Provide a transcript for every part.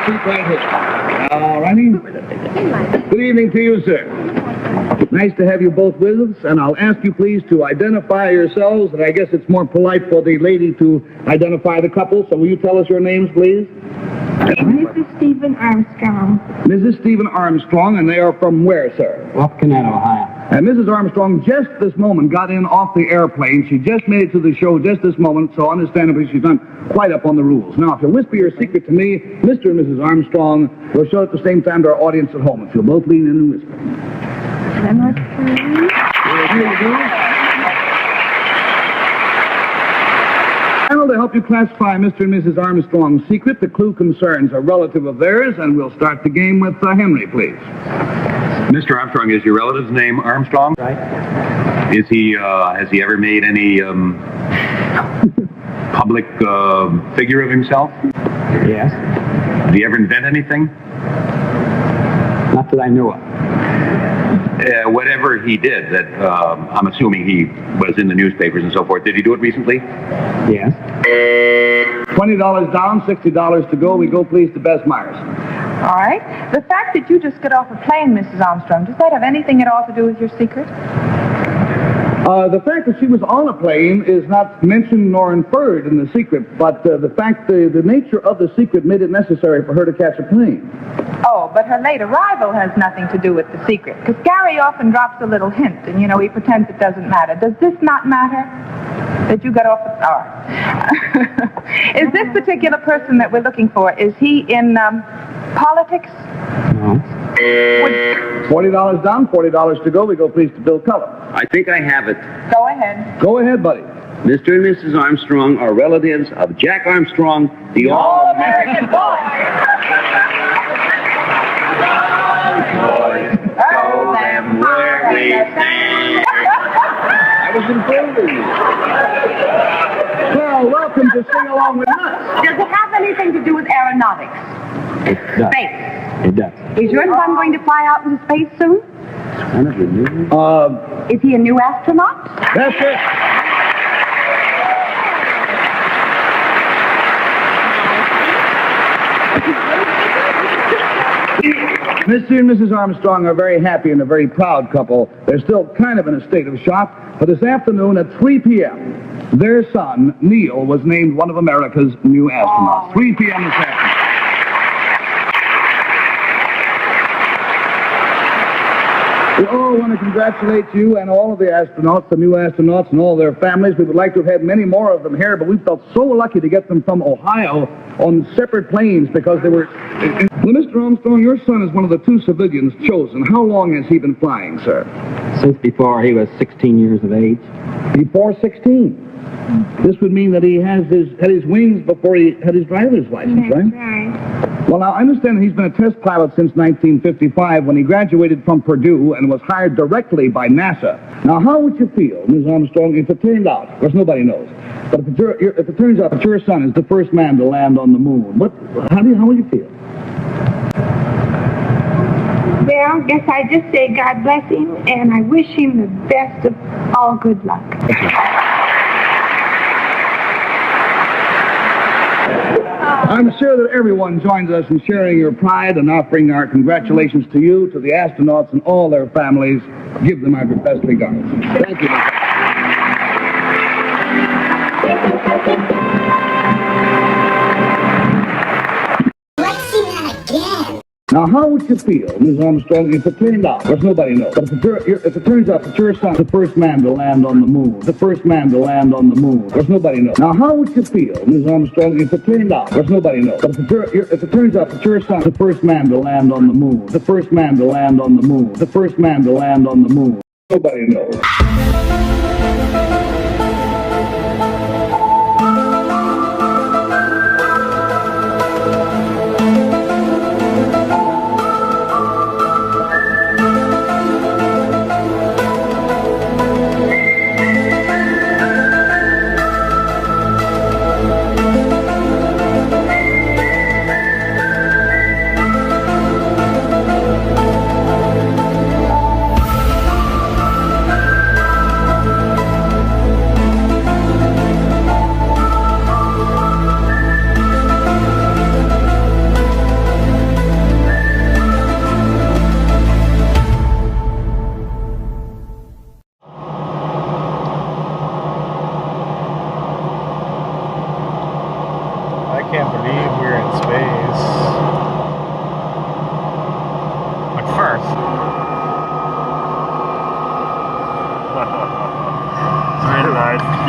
a seat right here. All righty. Good evening to you, sir. Nice to have you both with us, and I'll ask you please to identify yourselves, and I guess it's more polite for the lady to identify the couple, so will you tell us your names, please? Mrs. Stephen Armstrong. Mrs. Stephen Armstrong, and they are from where, sir? Wapakoneta, Ohio. And Mrs. Armstrong just this moment got in off the airplane. She just made it to the show just this moment, so understandably she's not quite up on the rules. Now, if you'll whisper your secret to me, Mr. and Mrs. Armstrong will show it at the same time to our audience at home. If you'll both lean in and whisper. Here you go. Well, to help you classify Mr. and Mrs. Armstrong's secret, the clue concerns a relative of theirs, and we'll start the game with Henry, please. Mr. Armstrong, is your relative's name Armstrong? Right. Is he, has he ever made any, public, figure of himself? Yes. Did he ever invent anything? Not that I know of. Whatever he did, that, I'm assuming he was in the newspapers and so forth. Did he do it recently? Yes. $20 down, $60 to go. We go, please, to Bess Myers. All right. The fact that you just got off a plane, Mrs. Armstrong, does that have anything at all to do with your secret? The fact that she was on a plane is not mentioned nor inferred in the secret, but the nature of the secret made it necessary for her to catch a plane. Oh, but her late arrival has nothing to do with the secret, because Gary often drops a little hint, and, you know, he pretends it doesn't matter. Does this not matter? That you got off the... Is this particular person that we're looking for, is he in politics? No. $40 down, $40 to go. We go, please, to Bill Cullen. I think I have it. Go ahead. Go ahead, buddy. Mr. and Mrs. Armstrong are relatives of Jack Armstrong, the All-American boy. Boys, show them where we stand. I was improving. Well, welcome to Sing Along with Us. Does it have anything to do with aeronautics? It does. Space. It does. Is your son going to fly out into space soon? One of the new... Is he a new astronaut? That's it. Mr. and Mrs. Armstrong are very happy and a very proud couple. They're still kind of in a state of shock, but this afternoon at 3 p.m., their son, Neil, was named one of America's new astronauts. 3 p.m. this afternoon. We all want to congratulate you and all of the astronauts, the new astronauts, and all their families. We would like to have had many more of them here, but we felt so lucky to get them from Ohio on separate planes because they were... Well, Mr. Armstrong, your son is one of the two civilians chosen. How long has he been flying, sir? Since before he was 16 years of age. Before 16. This would mean that he had his wings before he had his driver's license, right? Right. Well, now, I understand that he's been a test pilot since 1955 when he graduated from Purdue and was hired directly by NASA. Now, how would you feel, Ms. Armstrong, if it turned out, of course nobody knows, but if it turns out that your son is the first man to land on the moon, how would you feel? Well, I guess I just say God bless him, and I wish him the best of all good luck. I'm sure that everyone joins us in sharing your pride and offering our congratulations to you, to the astronauts, and all their families. Give them our best regards. Thank you. Let's see that again. Now, how would you feel, Ms. Armstrong, if it turned out, of course nobody knows, but if it turns out that your son is the first man to land on the moon, the first man to land on the moon, of course nobody knows. Now, how would you feel, Ms. Armstrong, if it turned out, of course nobody knows, but if it turns out that your son is the first man to land on the moon, the first man to land on the moon, the first man to land on the moon, nobody knows.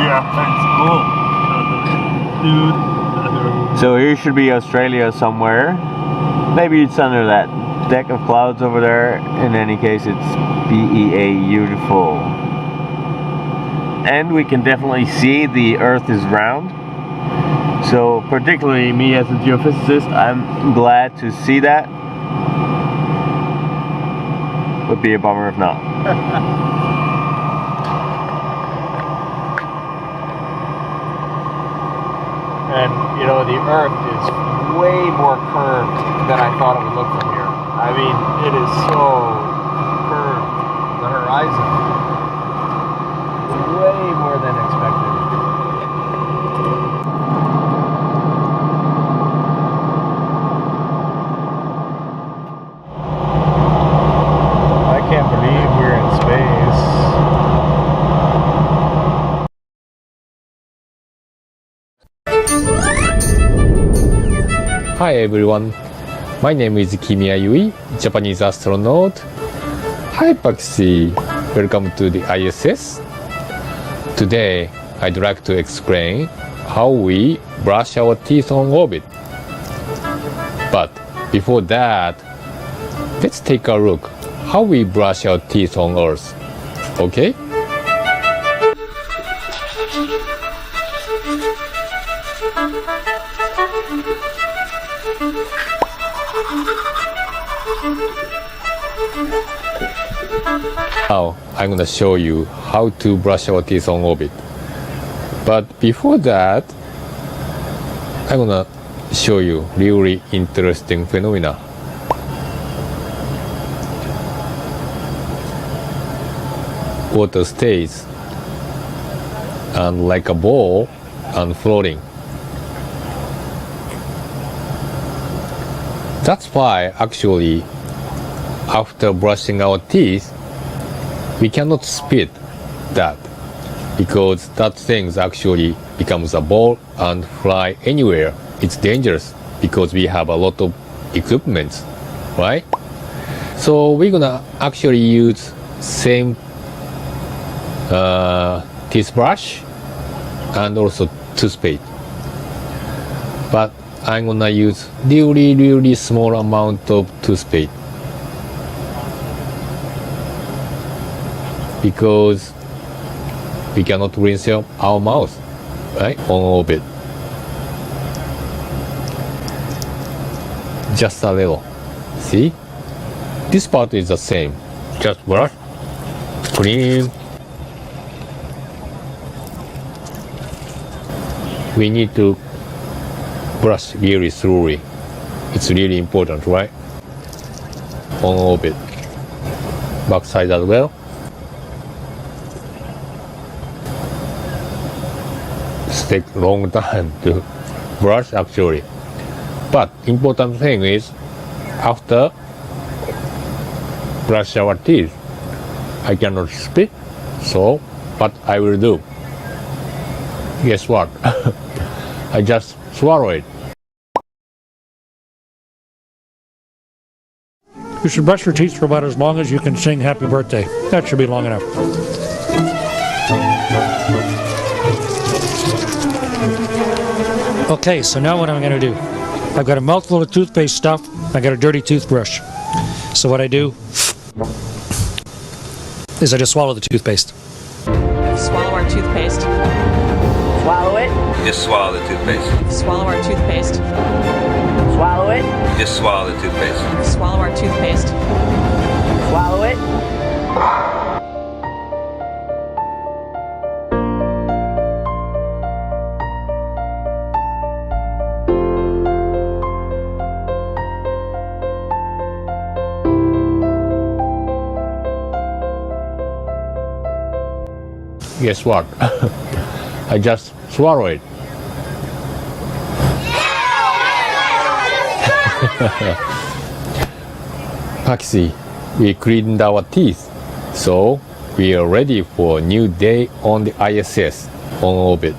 Yeah, that's cool. Dude. So here should be Australia somewhere. Maybe it's under that deck of clouds over there. In any case, it's beautiful. And we can definitely see the Earth is round. So particularly me as a geophysicist, I'm glad to see that. Would be a bummer if not. And you know, the Earth is way more curved than I thought it would look from here. I mean, it is so curved. The horizon is way more than expected. I can't believe we're in space. Hi everyone, my name is Kimiya Yui, Japanese astronaut. Hi Paxi, welcome to the ISS. Today, I'd like to explain how we brush our teeth on orbit. But before that, let's take a look how we brush our teeth on Earth, okay? Now, I'm gonna show you how to brush our teeth on orbit. But before that, I'm gonna show you really interesting phenomena. Water stays and like a ball and floating. That's why actually after brushing our teeth we cannot spit that, because that thing actually becomes a ball and fly anywhere. It's dangerous because we have a lot of equipment, right? So we're gonna actually use same teeth brush and also toothpaste, but I'm gonna use really small amount of toothpaste because we cannot rinse our mouth, right, on orbit. Just a little. See? This part is the same. Just brush, clean. We need to brush really slowly. It's really important, right? On orbit. Back side as well. Take long time to brush actually, but important thing is after brush our teeth I cannot spit, so what I will do, guess what? I just swallow it. You should brush your teeth for about as long as you can sing happy birthday. That should be long enough. Okay, so now what I'm going to do, I've got a mouthful of toothpaste stuff, I got a dirty toothbrush. So what I do is I just swallow the toothpaste. Swallow our toothpaste. Swallow it. Just swallow the toothpaste. Swallow our toothpaste. Swallow it. Just swallow the toothpaste. Swallow our toothpaste. Swallow it. Guess what? I just swallow it. Paxi, we cleaned our teeth, so we are ready for a new day on the ISS on orbit.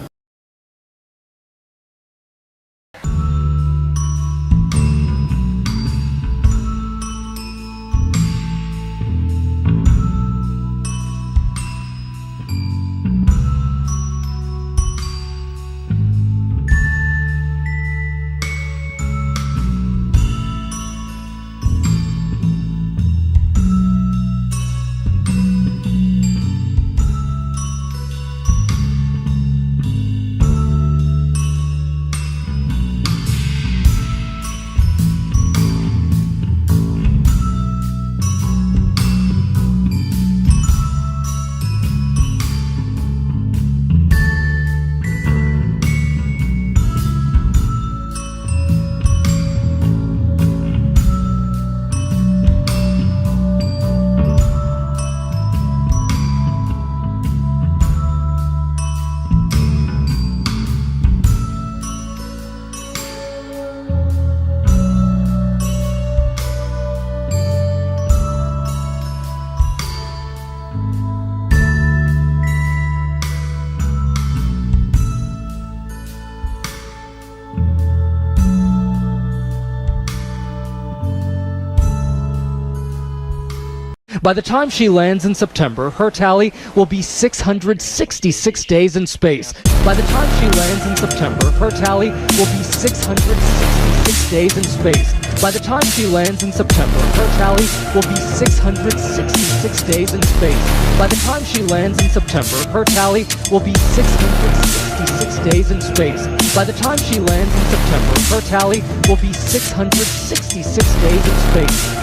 By the time she lands in September, her tally will be 666 days in space. By the time she lands in September, her tally will be 666 days in space. By the time she lands in September, her tally will be 666 days in space. By the time she lands in September, her tally will be 666 days in space. By the time she lands in September, her tally will be 666 days in space.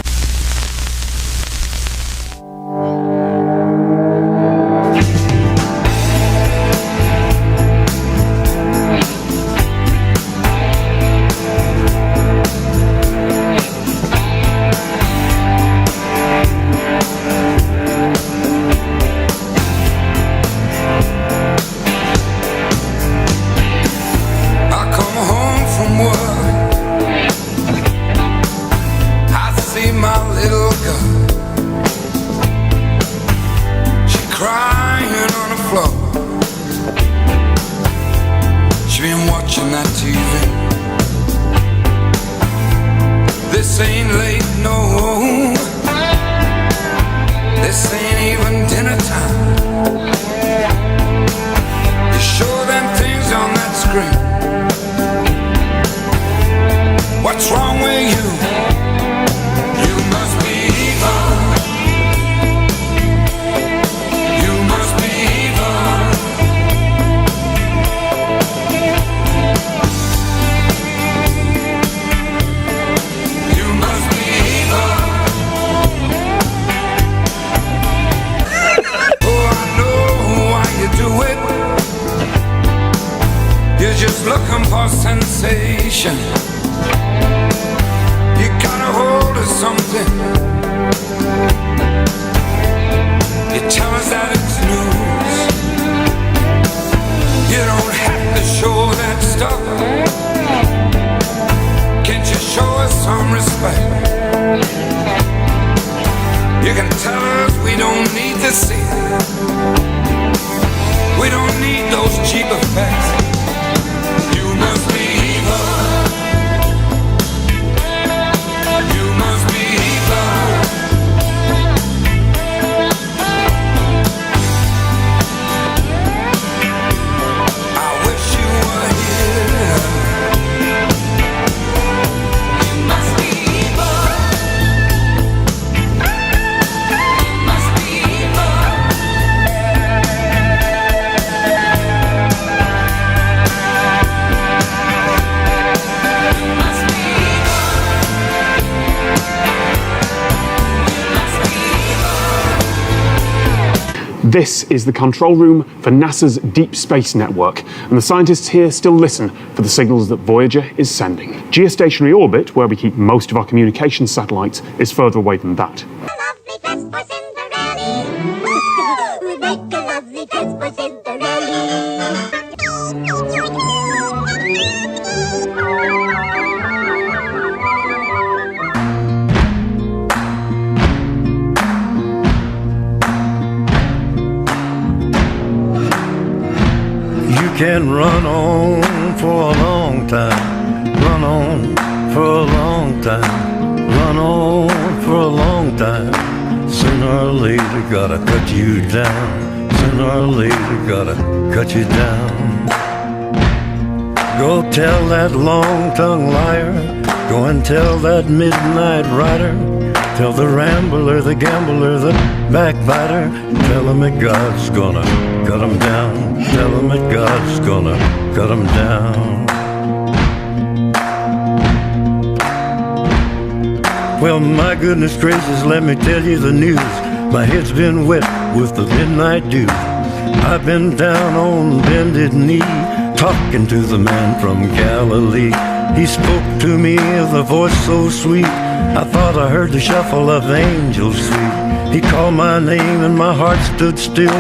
This is the control room for NASA's Deep Space Network, and the scientists here still listen for the signals that Voyager is sending. Geostationary orbit, where we keep most of our communication satellites, is further away than that. Can run on for a long time, run on for a long time, run on for a long time. Sooner or later gotta cut you down, sooner or later gotta cut you down. Go tell that long-tongued liar, go and tell that midnight rider, tell the rambler, the gambler, the backbiter, tell him that God's gonna cut him down, tell him that God's gonna cut him down. Well, my goodness gracious, let me tell you the news. My head's been wet with the midnight dew. I've been down on bended knee, talking to the man from Galilee. He spoke to me with a voice so sweet, I thought I heard the shuffle of angels sweet. He called my name and my heart stood still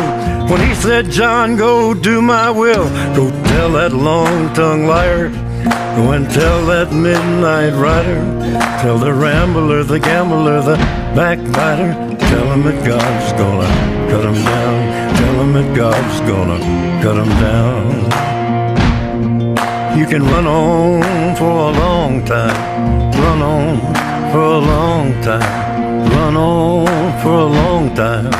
when he said, John, go do my will. Go tell that long-tongued liar, go and tell that midnight rider, tell the rambler, the gambler, the backbiter, tell him that God's gonna cut him down, tell him that God's gonna cut him down. You can run on for a long time, run on for a long time, run on for a long time.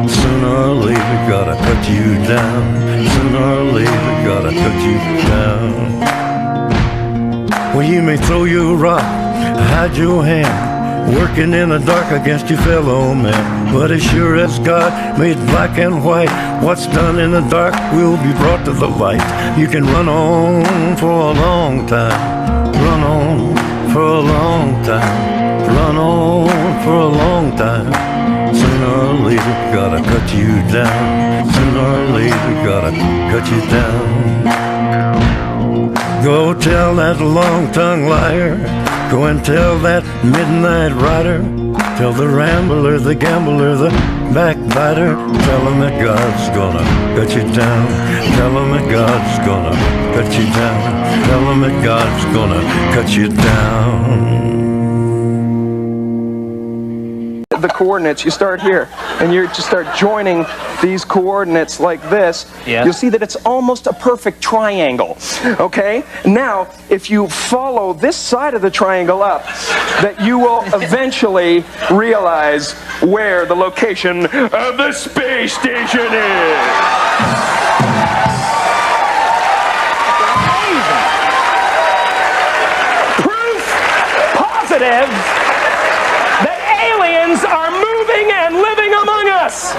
Sooner or later, gotta cut you down. Sooner or later, gotta cut you down. Well, you may throw your rock, hide your hand, working in the dark against your fellow man. But as sure as God made black and white, what's done in the dark will be brought to the light. You can run on for a long time, run on for a long time, run on for a long time. Sooner or later, gotta cut you down. Sooner or later, gotta cut you down. Go tell that long-tongued liar, go and tell that midnight rider, tell the rambler, the gambler, the backbiter, tell him that God's gonna cut you down. Tell him that God's gonna cut you down. Tell him that God's gonna cut you down. The coordinates, you start here, and you just start joining these coordinates like this. Yes. You'll see that it's almost a perfect triangle, okay? Now, if you follow this side of the triangle up, that you will eventually realize where the location of the space station is. Proof positive that aliens are moving and living among us.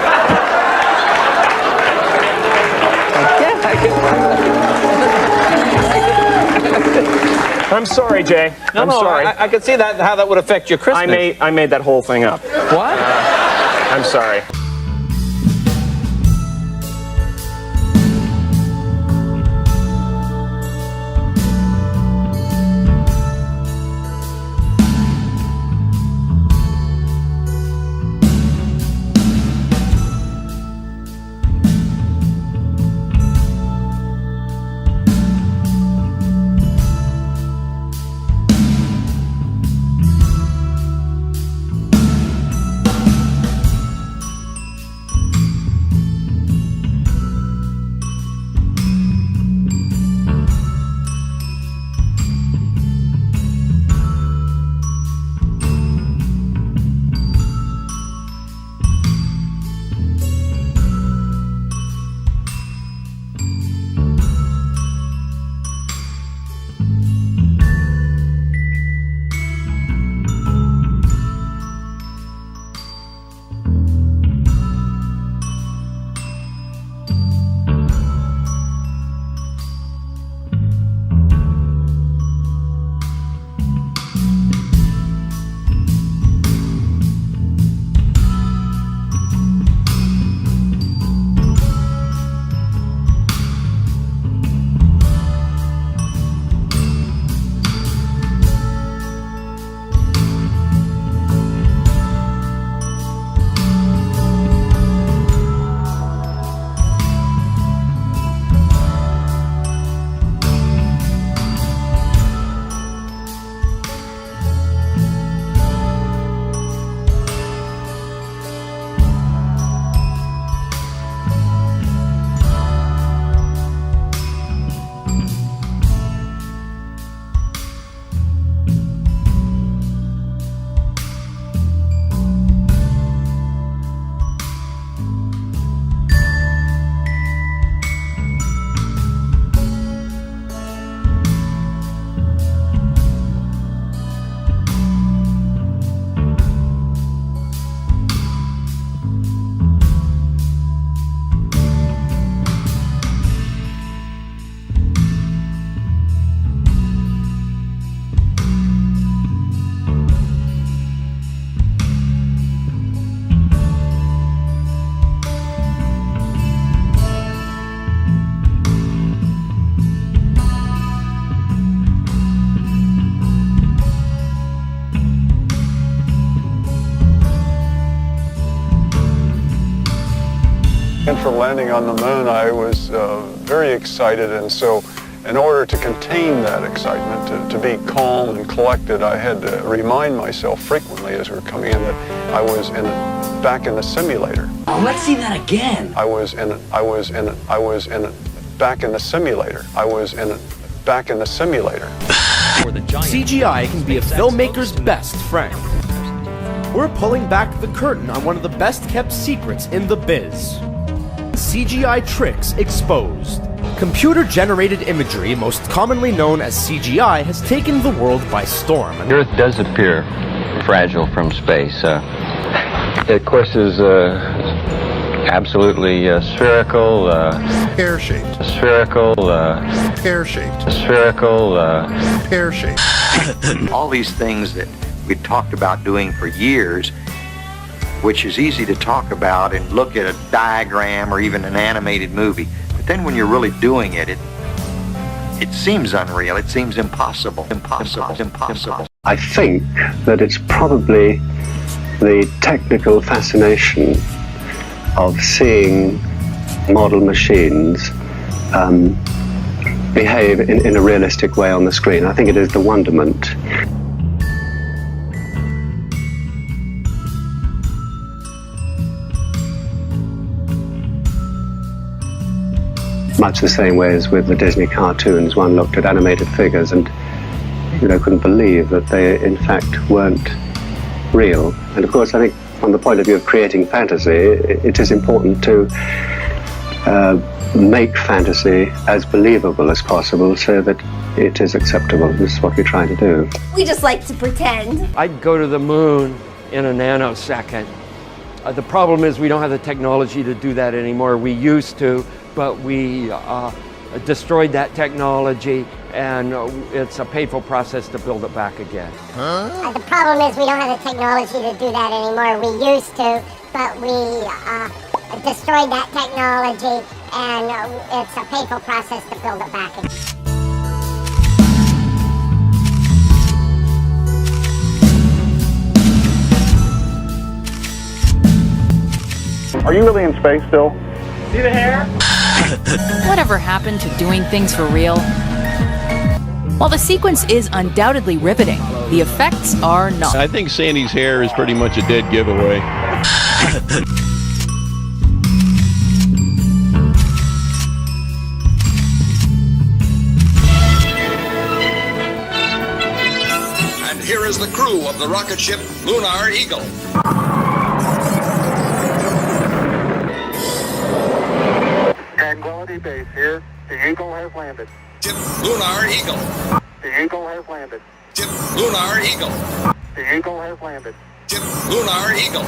I'm sorry, Jay. No, I'm sorry. I could see that how that would affect your Christmas. I made that whole thing up. What? I'm sorry. And for landing on the moon, I was very excited, and so in order to contain that excitement, to be calm and collected, I had to remind myself frequently as we were coming in that I was back in the simulator. Oh, let's see that again. Back in the simulator. Back in the simulator. CGI can be a filmmaker's best friend. we're pulling back the curtain on one of the best-kept secrets in the biz. CGI tricks exposed. Computer-generated imagery, most commonly known as CGI, has taken the world by storm. The Earth does appear fragile from space. It, of course, is absolutely spherical. Pear-shaped. Spherical. Pear-shaped. Spherical. Pear-shaped. All these things that we talked about doing for years, which is easy to talk about and look at a diagram or even an animated movie. But then when you're really doing it, it seems unreal. It seems impossible. Impossible. I think that it's probably the technical fascination of seeing model machines behave in a realistic way on the screen. I think it is the wonderment. Much the same way as with the Disney cartoons, one looked at animated figures and couldn't believe that they in fact weren't real. And of course, I think from the point of view of creating fantasy, it is important to make fantasy as believable as possible so that it is acceptable. This is what we try to do. We just like to pretend. I'd go to the moon in a nanosecond. The problem is we don't have the technology to do that anymore. We used to, but we destroyed that technology, and it's a painful process to build it back again. The problem is we don't have the technology to do that anymore. We used to, but we destroyed that technology, and it's a painful process to build it back again. Are you really in space still? See the hair? Whatever happened to doing things for real? While the sequence is undoubtedly riveting, the effects are not. I think Sandy's hair is pretty much a dead giveaway. And here is the crew of the rocket ship Lunar Eagle. Tranquility Base here. The Eagle has landed. Ship Lunar Eagle. The Eagle has landed. Ship Lunar Eagle. The Eagle has landed. Ship Lunar Eagle.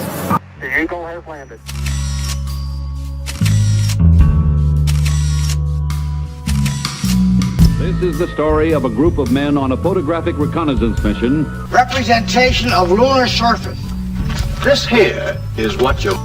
The Eagle has landed. This is the story of a group of men on a photographic reconnaissance mission. Representation of lunar surface. This here is what you...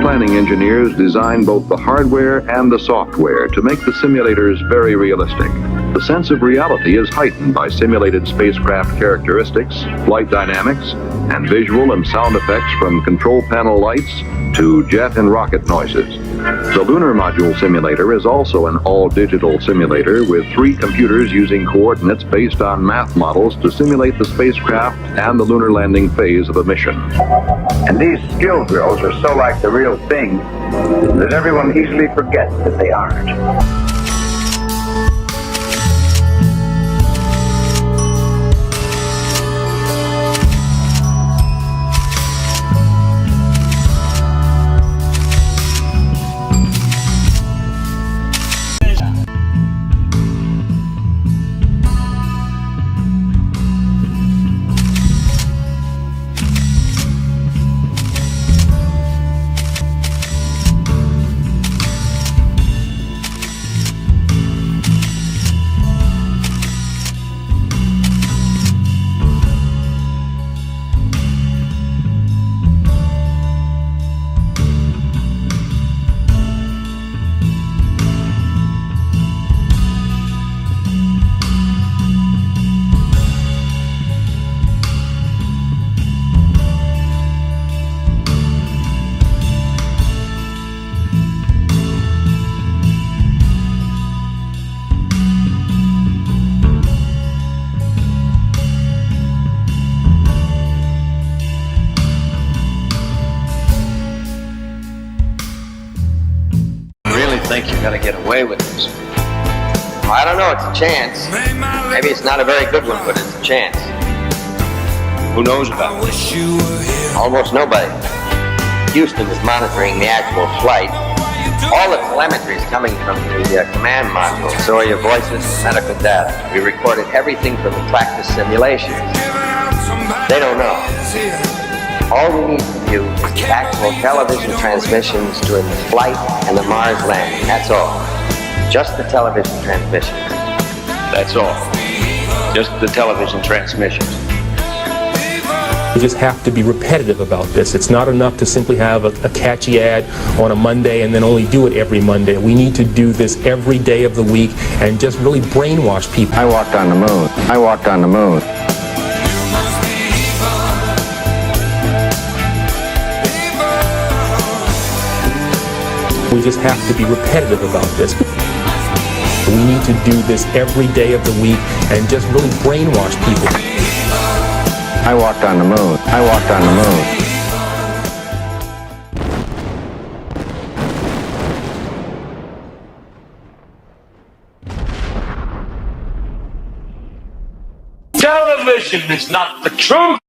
Planning engineers design both the hardware and the software to make the simulators very realistic. The sense of reality is heightened by simulated spacecraft characteristics, flight dynamics, and visual and sound effects from control panel lights to jet and rocket noises. The Lunar Module Simulator is also an all-digital simulator with 3 computers using coordinates based on math models to simulate the spacecraft and the lunar landing phase of a mission. And these skill drills are so like the real thing that everyone easily forgets that they aren't. think you're going to get away with this. Well, I don't know, it's a chance. Maybe it's not a very good one, but it's a chance. Who knows about it? Almost nobody. Houston is monitoring the actual flight. All the telemetry is coming from the command module, so are your voices and medical data. We recorded everything from the practice simulations. They don't know. All we need from you is the actual television transmissions during the flight and the Mars landing. That's all. Just the television transmissions. That's all. Just the television transmissions. We just have to be repetitive about this. It's not enough to simply have a catchy ad on a Monday and then only do it every Monday. We need to do this every day of the week and just really brainwash people. I walked on the moon. I walked on the moon. We just have to be repetitive about this. We need to do this every day of the week and just really brainwash people. I walked on the moon. I walked on the moon. Television is not the truth.